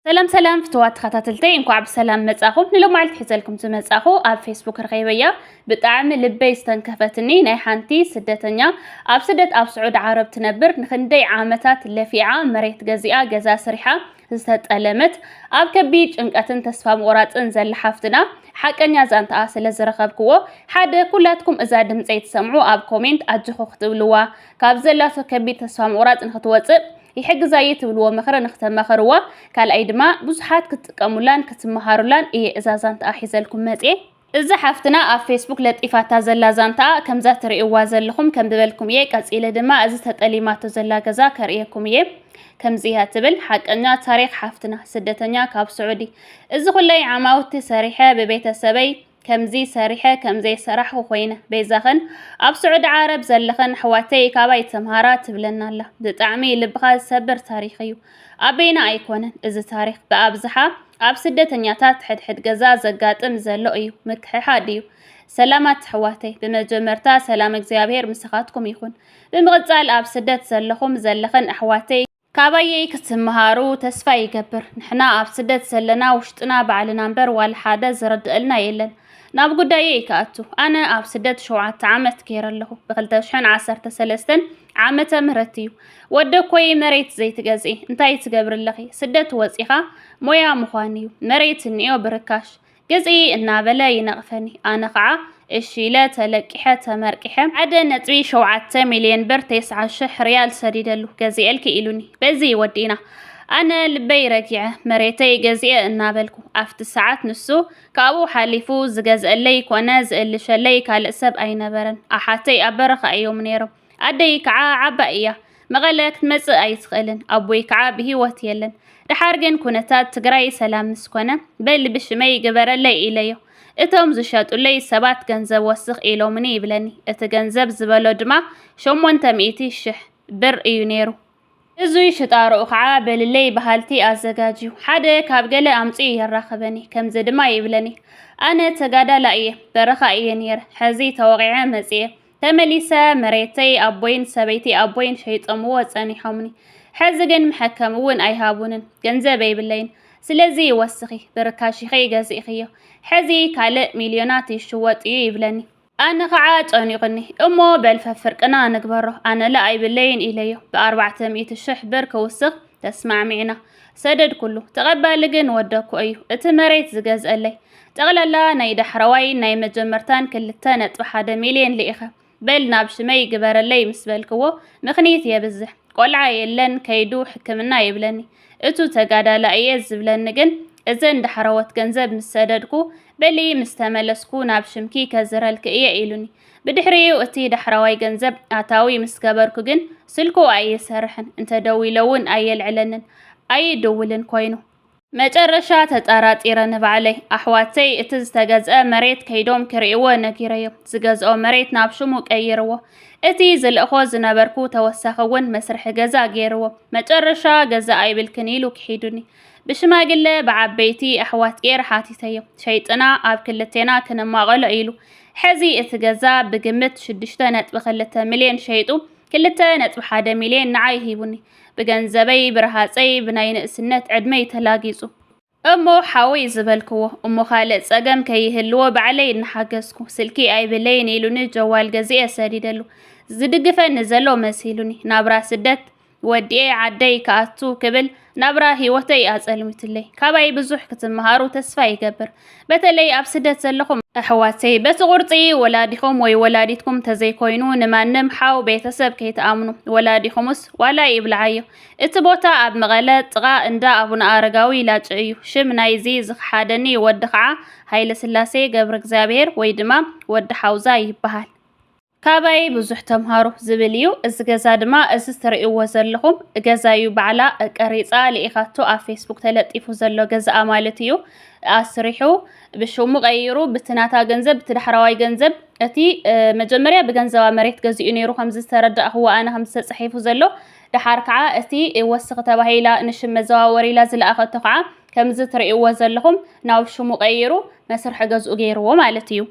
سلام فتوات خاتلتي انكو عب سلام مصاخو نلو معلت حزلكم تمصاخو اب فيسبوك رخيبيا بطعم لبي استنكفتني ناي حانتي سدتنيا اب سدت اب سعود عرب تنبر نخندي عامتات لفيعه مريت غزيا غزا سريحه ዝተጠለመት ኣብ ከቢድ ጭንቀትን ተስፋ መቁራጽን ዘለ ሓፍትና ሓቀኛ ዛንታ ስለ ዝረኸብክዎ ሓደ ኩላትኩም እዛ ድምጽ ትሰምዑ ኣብ ኮሜንት ኣጅኹ ክትብልዋ ካብ ዘላቶ ከቢድ ተስፋ መቁራጽ ንኽትወጽእ ይሕግዛይ ትብልዎ ምኽረ ንኽተመኽርዋ ካልኣይ ድማ ብዙሓት ክትጥቀሙላን ክትመሃሩላን እየ እዛ ዛንታ ሒዘልኩም መጽእ እዛ ሓፍትና ኣብ ፌስቡክ ለጢፋታ ዘላ ዛንታ ከምዛ ትርእይዋ ዘለኹም ከም ዝበልኩም እየ ቀጺለ ድማ እዚ ተጠሊማቶ ዘላ ገዛ ከርእየኩም እየ كمزيها تبل حقنا تاريخ حفتنا سدتنيا كاب سعودي إذا خلي عماوتي صريحة ببيت السبي كمزي صريحة كمزي صراحة خوينة بيزخن أب سعود عرب زلخن حواتي كاباي تمهارات تبلنا الله بتعمي لبغاز سبر تاريخيو أبينا أيكونن إذا تاريخ بأبزحة أب سدتنيا تات حد جزاز زقاتم زلقيو مكحاديو سلامات حواتي بمجمرتا سلام اغزيابير مسخاتكم يخون بمغزال أب سدت زلخم زلخن أحواتي كاباي كتمهارو تسفا يكبر نحنا اب سدت سلنا وشطنا بعلنا نبر والحاده زرد لنا يلن ناب غداي كاتو انا اب سدت 7 عامت كيرلهو بخلتشحن 13 عامته مهرتيو ودكوي مريت زيت غزي انتي تغبر لخي سدت وصيخا مويا مخانيو مريت نيو بركاش غزي እና በለ ይነቅፈኒ አነኸዓ እሺለ ተለቂሐ ተመርቂሐ ዓደ ነጥቢ 7 ሚሊዮን ብር 9,000 ሪያል ሰዲደሉ ገዚኤልኪ ኢሉኒ በዚ ወዲና አነ ልበይ ረጊዐ መሬተይ ገዚኤ እናበልኩ አፍት ሰዓት ንሱ ካቡ ሓሊፉ ዝገዝአለይ ኮነ ዝእልሸለይ ካልእ ሰብ ኣይነበረን አሓተይ አበረኻ እዮም ነይሮም አደይ ከዓ ዓባእያ መቐለ ክትመጽእ ኣይትኽእልን አቦይ ከዓ ብሂወት የለን دحارجن كونتات تجري سلام مسكونة بل بشمي جبرلي إليه اتهم زشات لي سبات جنزب وسخ إلو مني بلني اتجنزب زبالو جمع شو منتميتي الشح بر يونيرو ازوي شطارو اخعا بللي بحالتي ازجاجيو حدا كابجلي امصي يرخبني كم زد ما يبلني انا تجادا لايه برخا ينير حزي توقيع مزيه تمليسا مريتي ابوين سبيتي ابوين شيطمو وصاني حمني حزقن محكمون ايهابونن ገንዘብ ይብለይን ስለዚህ ወስኺ በርካሽኺ ገዚእኺዮ ሕዚ ካልእ ሚልዮናት ይሽወጥ ይብለኒ ኣነ ከዓ ጨኒቕኒ እሞ በልፈፍርቅና ንግበሮ ኣነ ላ ኣይብለይን ኢለዮ ብ400,000 ብር ክውስኽ ተስማዕሚዕና ሰደድ ኩሉ ተቐባሊ ግን ወደኩ እዩ እቲ መሬት ዝገዝአለይ ጠቕላላ ናይ ዳሕረዋይ ናይ መጀመርታን 2.1 ሚልዮን ልኢኸ በል ናብ ሽመይ ግበረለይ ምስ በልክዎ ምኽንያት የብዝሕ ቆልዓ የለን ከይዱ ሕክምና ይብለኒ እቱ ተጋዳላ እየ ዝብለኒ ግን እዘን ዳሕረወት ገንዘብ ምሰደድኩ በሊ ምስተመለስኩ ናብ ሽምኪ ከዝረልክ እየ ኢሉኒ ብድሕሪኡ እቲ ዳሕረዋይ ገንዘብ ኣታዊ ምስ ገበርኩ ግን ስልኩ ኣይሰርሕን እንተደዊለውን ኣየልዕለንን ኣይድውልን ኮይኑ መጨረሻ ተጣራጢረ ንባዕለይ ኣሕዋተይ እቲ ዝተገዝአ መሬት ከይዶም ክርእይዎ ነጊረዮም ዝገዝኦ መሬት ናብ ሽሙ ቀይርዎ እቲ ዝልእኾ ዝነበርኩ ተወሳኺውን መስርሕ ገዛ ገይርዎ መጨረሻ ገዛ ኣይብልክን ኢሉ ክሒዱኒ ብሽማግለ ብዓበይቲ ኣሕዋት ገይረ ሓቲተዮ ሸይጥና ኣብ ክልቴና ክንማቐሎ ኢሉ ሕዚ እቲ ገዛ ብግምት 6.2 ሚልዮን ሸይጡ 2.1 ሚልዮን ንዓይ ሂቡኒ بجنزبي برهاصي بناي نقسነት ዕድመይ ተላጊጹ እሞ ሓዊ ዝበልክዎ እሞ ካልእ ጸገም ከይህልዎ ባዕለይ ንሓገስኩ ስልኪ ኣይብለይን ኢሉኒ ጀዋል ገዚአ ሰዲደሉ ዝድግፈኒ ዘሎ መሲሉኒ ናብራ ስደት ወዲኤ ዓደይ ከኣቱ ክብል ናብራ ህይወተይ ኣጸልሚትለይ ካባይ ብዙሕ ክትመሃሩ ተስፋ ይገብር በተለይ ኣብ ስደት ዘለኹም ኣሕዋተይ በቲ ቁርጺ ወላዲኹም ወይ ወላዲትኩም ተዘይኮይኑ ንማንም ሓው ቤተሰብ ከይተኣምኑ ወላዲኹምስ ዋላ ይብልዓዮ እቲ ቦታ ኣብ መቐለ ጥቓ እንዳ ኣቡነ ኣረጋዊ ላጭ እዩ ሽም ናይዚ ዝኸሓደኒ ወዲ ከዓ ሃይለ ስላሴ ገብረ እግዚአብሔር ወይ ድማ ወዲ ሓውዛ ይበሃል ካባይ ብዙሕ ተምሃሩ ዝብል እዩ እዚ ገዛ ድማ እዚ ትርእይዎ ዘለኹም ገዛዩ ባዕላ ቀሪፃ ለኢኻቶ ኣብ ፌስቡክ ተለጢፉ ዘሎ ገዛ ማለት እዩ ኣስሪሑ ብሽሙ ቀይሩ ብትናታ ገንዘብ ትዳሕራዋይ ገንዘብ እቲ መጀመርያ ብገንዘባ መሬት ገዚኡ ነይሩ ከም ዝተረዳእኽዎ ኣነ ከም ተጻሒፉ ዘሎ ድሓር ከዓ እቲ ወስኽ ተባሂላ ንሽም መዘዋወሪላ ዝለኣኸቶ ከዓ ከምዚ ትርእይዎ ዘለኹም ናብ ሽሙ ቀይሩ መስርሕ ገዝኡ ገይርዎ ማለት እዩ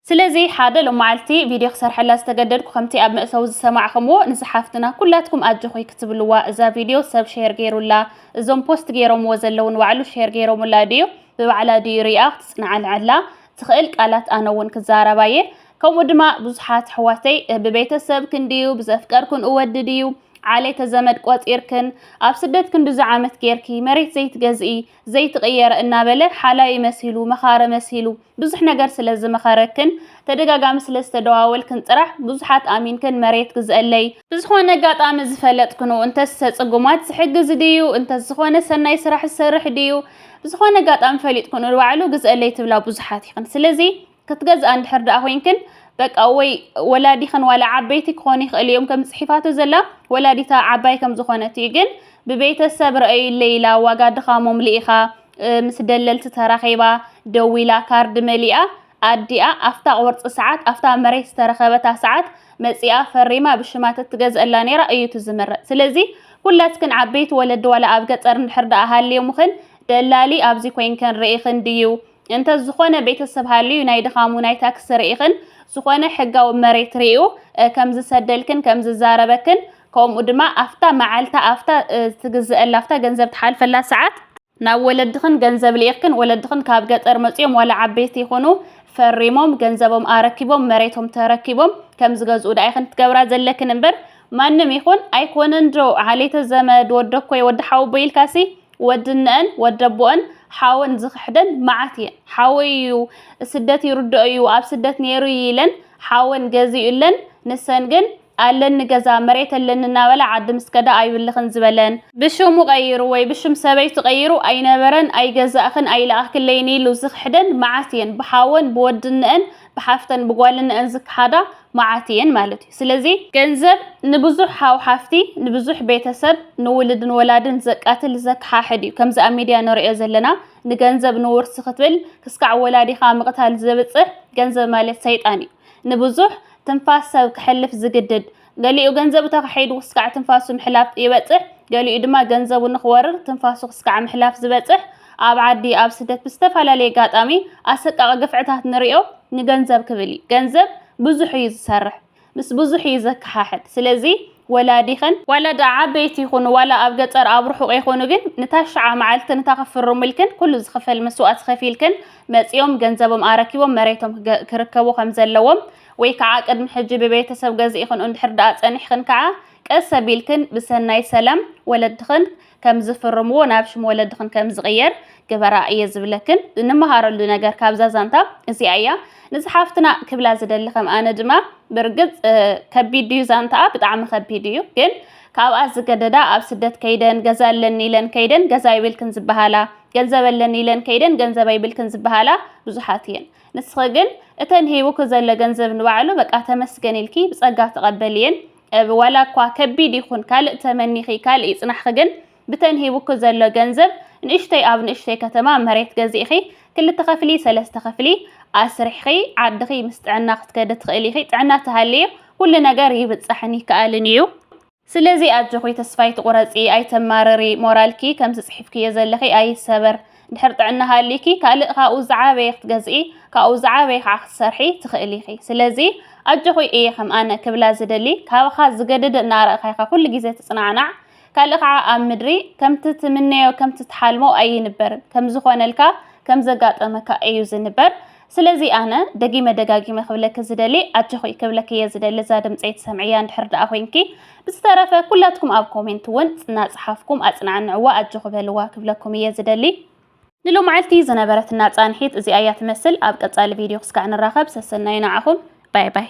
ስለዚህ ሓደ لمعلتي فيديو خسرحላ ዝተገደድኩ ከምቲ ኣብ መእሰው ዝሰማዕኹምዎ ንስሓፍትና ኩላትኩም ኣጅኹይ ክትብልዋ እዛ ቪድዮ ሰብ ሼር ገይሩላ እዞም ፖስት ገይሮምዎ ዘለውን ንባዕሉ ሼር ገይሮሙላ ድዩ ብባዕላ ድዩ ሪኣ ክትጽናዓልዓላ ትኽእል ቃላት ኣነ እውን ክዛረባየ ከምኡ ድማ ብዙሓት ሕዋተይ ብቤተሰብ ክንድዩ ብዘፍቀርኩን እወድድ እዩ علي تزمد قصيركن اب سدت كن دز عامت غيركي مريت زيت غزئي زيت غير انابله حالا يمسيلو مخاره مسيلو بزح ነገር ስለዚ መخاركن ተደጋጋሚ ስለስተደዋወልክን ጥራሕ ብዙሓት ኣሚንከን መሬት ግዝአለይ ብዝኾነ ጋጣሚ ዝፈለጥክኑ እንተስ ጽጉማት ዝሕግዝ ድዩ እንተስ ዝኾነ ሰናይ ስራሕ ዝሰርሕ ድዩ ብዝኾነ ጋጣሚ ፈሊጥክኑ ባዕሉ ግዝአለይ ትብላ ብዙሓት ይኽን ስለዚ ክትገዝ አንድ ሕርዳ ኮይንክን በቃ ወይ ወላዲኸን ዋላ ዓበይቲ ክኾኑ ይኽእል እዮም ከም ጽሒፋቱ ዘላ ወላዲታ ዓባይ ከም ዝኾነት ግን ብቤተሰብ ረአይ ሌላ ዋጋ ድኻሞም ሊኢኻ ምስ ደለልቲ ተራኺባ ደዊላ ካርድ መሊኣ ኣዲኣ ኣፍታ ወርጽ ሰዓት ኣፍታ መሬት ተረኸበታ ሰዓት መጽያ ፈሪማ ብሽማት ትገዝአላ ነይራ እዩ ትዝመረጥ ስለዚ ኩላትክን ዓበይቲ ወለድ ዋላ ኣብ ገጠር እንድሕርዳ ሃልየሙኽን ደላሊ ኣብዚ ኮይንከን ርኢኽን ድዩ እንተ ዝኾነ ቤተሰብ ሃልዩ ናይ ድኻሙ ናይ ታክስ ርኢኽን ዝኾነ ሕጋዊ መሬት ሪኡ ከም ዝሰደልክን ከም ዝዛረበክን ከምኡ ድማ ኣፍታ መዓልታ ኣፍታ ትግዝአላ ኣፍታ ገንዘብ ተሓልፈላ ሰዓት ናብ ወለድኽን ገንዘብ ሊኢኽን ወለድኽን ካብ ገጠር መጽዮም ዋላ ዓበይቲ ይኹኑ ፈሪሞም ገንዘቦም ኣረኪቦም መሬቶም ተረኪቦም ከም ዝገዝኡ ዳይኽን ትገብራ ዘለክን እምበር ማንም ይኹን ኣይኮነን ዶ ዓሌተ ዘመድ ወደኮይ ወድሓው በይልካሲ ወድነን ወደቦን ሓውን ዝኽሕደን ማዓትየ ሓወዩ ስደት ይርድዩ ኣብ ስደት ነይሩ ይለን ሓውን ገዚኡለን ንሰን ግን አለን ገዛ መሬት አለንና በላ ዓድ ምስከዳ አይብልኽን ዝበለን ብሽሙ ቀይሩ ወይ ብሽም ሰበይ ተቀይሩ አይነበረን አይገዛኽን አይላኽን ለይኒሉ ዝኽሕደን ማዓትየን በሓውን በወድነን በሓፍተን በጓልነን ዝክሓዳ ማዓትየን ማለት እዩ ስለዚ ገንዘብ ንብዙሕ ሓፍቲ ንብዙሕ ቤተሰብ ንውልድን ወላድን ዘቃትል ዘክሓሕድ እዩ ከምዚ ኣብ ሚድያ ንሪኦ ዘለና ንገንዘብ ንውርስ ክትብል ክስካዕ ወላዲኻ ምቕታል ዘብጽሕ ገንዘብ ማለት ሰይጣን እዩ ንብዙሕ تنفاس كحلف زجدد قالي وجنزب تخحيد وسكع تنفاس محلاف يبتح قالي إدما جنزب ونخورر تنفاس وسكع محلاف زبتح أبعدي أبسدت بستفعل لي قات أمي أسك أقفعتها نريو نجنزب كبلي جنزب بزح يزسرح بس بزح يزك حاحد سلزي ولا ديخن ولا دعا بيتي خون ولا أبقتر أبروحو يخونو جن نتاشع معلت نتغفر رملكن كل زخفل مسوقات خفيلكن ماتيوم جنزبهم أراكيوم مريتهم كركبو خمزلوم ويكعا قدم حجي ببيتسب غزيخن اندحر دات انحخن كعا قسبيلكن بسناي سلام ولدخن كم زفرمو نابشم ولدخن كم زغير كبرا يزبلكن نمهارلو ነገር ካብዛዛንታ እዚ አያ ንዝሓፍትና ክብላ ዝደልኸም ኣነ ድማ በርግጽ ከቢድዩ ዛንታ ብጣዕሚ ከቢድዩ ግን ካብ ኣዝገደዳ ኣብ ስደት ከይደን ገዛለን ኢለን ከይደን ገዛ ይብልክን ዝባሃላ ገንዘበለን ኢለን ከይደን ገንዘብ ይብልክን ዝባሃላ ብዙሓት እየን ንስኸ ግን እተን ሂቡክ ዘለ ገንዘብ ንባዕሉ በቃ ተመስገን ኢልኪ ብጸጋ ተቀበልየን ወላ እኳ ከቢድ ይኹን ካልእ ተመኒኺ ካልእ ይጽናሕ ግን ብተን ሂቡክ ዘለ ገንዘብ ንእሽተይ ኣብ ንእሽተይ ከተማ መሬት ገዚእኺ ክልተ ኸፍሊ ሰለስተ ኸፍሊ ኣስሪሕኺ ዓድኺ ምስ ጥዕና ክትከደ ትኽእል ኢኺ ጥዕና ተሃልዩ ኩሉ ነገር ይብጽሕኒ ከኣልን እዩ ስለዚ ኣጆኹይ ተስፋይ ትቁረጺ ኣይተማረሪ ሞራልኪ ከም ጽሒፍኪ የዘለኺ ኣይሰበር ድሕር ጥዕና ሃሊኪ ካልእ ካኡ ዝዓበየ ክትገዝኢ ካኡ ዝዓበየ ክትሰርሒ ትኽእል ኢኺ ስለዚ ኣጆኹይ እየ ከም ኣነ ክብላ ዝደሊ ካብኻ ዝገደድ እናረእኻ ኢኻ ኩሉ ግዜ ትጽናዕናዕ ካልእ ከዓ ኣብ ምድሪ ከምቲ ትምነዮ ከምቲ ትሓልሞ ኣይንበርን ከም ዝኾነልካ ከም ዘጋጠመካ እዩ ዝንበር ስለዚ ኣነ ደጋጊመ ክብለክ ዝደሊ ኣጆኹይ ክብለክ እየ ዝደሊ ዛ ድምፀይ ትሰምዕያ እንድሕር ደኣ ኮይንኪ ብዝተረፈ ኩላትኩም ኣብ ኮሜንት እውን ጽናጽሓፍኩም ኣጽናዕንዕዋ ኣጆኹ በልዋ ክብለኩም እየ ዝደሊ ንሎማዓልቲ ዝነበረትና ጻንሒት እዚ ኣያ ትመስል ኣብ ቀጻሊ ቪድዮ ክስካዕ ንራኸብ ሰሰናይ ንዓኹም ባይ ባይ